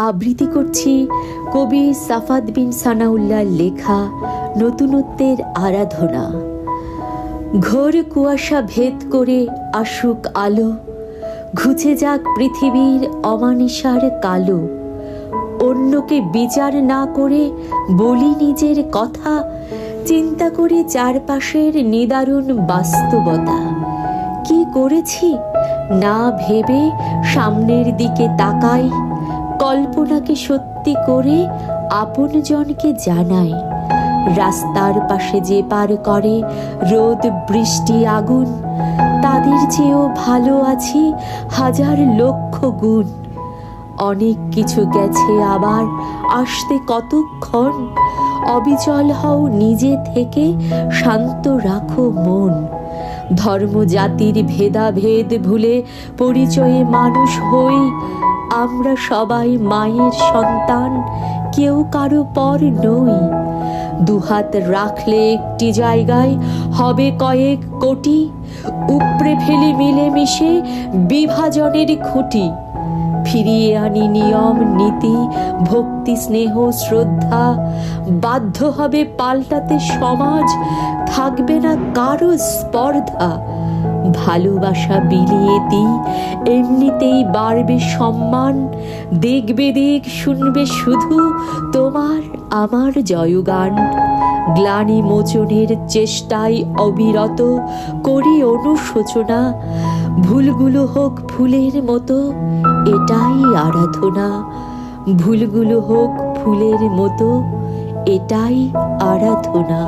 আবৃত্তি করছি কবি সাফাদ বিন সানাউল্লাহর লেখা নতুনত্বের আরাধনা। ঘোর কুয়াশা ভেদ করে আসুক আলো, ঘুচে যাক পৃথিবীর অমানিসার কালো। অন্যকে বিচার না করে বলি নিজের কথা, চিন্তা করি চারপাশের নিদারুণ বাস্তবতা। কি করেছি না ভেবে সামনের দিকে তাকাই, কল্পনাকে সত্যি করে আপনজনকে জানাই। রাস্তার পাশে যে পার করে রোদ বৃষ্টি আগুন, তাদের চেয়েও ভালো আছি হাজার লক্ষ গুণ। অনেক কিছু গেছে আবার আসতে কতক্ষণ, অবিচল হও নিজে থেকে, শান্ত রাখো মন। ধর্ম জাতির ভেদাভেদ ভুলে পরিচয়ে মানুষ হই, আমরা সবাই মায়ের সন্তান, কেউ কারো পর নই। দুহাত রাখলে একটি জায়গায় হবে কয়েক কোটি, উপড়ে ফেলি মিলেমিশে বিভাজনের খুঁটি। ফিরিয়ে আনি নিয়ম নীতি ভক্তি স্নেহ শ্রদ্ধা, বাধ্য হবে পাল্টাতে সমাজ, থাকবে না কারো স্পর্ধা। ভালোবাসা বিলিয়ে দিই এমনিতেই বাড়বে সম্মান, দেখবে দিক শুনবে শুধু তোমার আমার জয়গান। গ্লানি মোচনের চেষ্টায় অবিরত করি অনুশোচনা, ভুলগুলো হোক ফুলের মতো এটাই আরাধনা। ভুলগুলো হোক ফুলের মতো এটাই আরাধনা।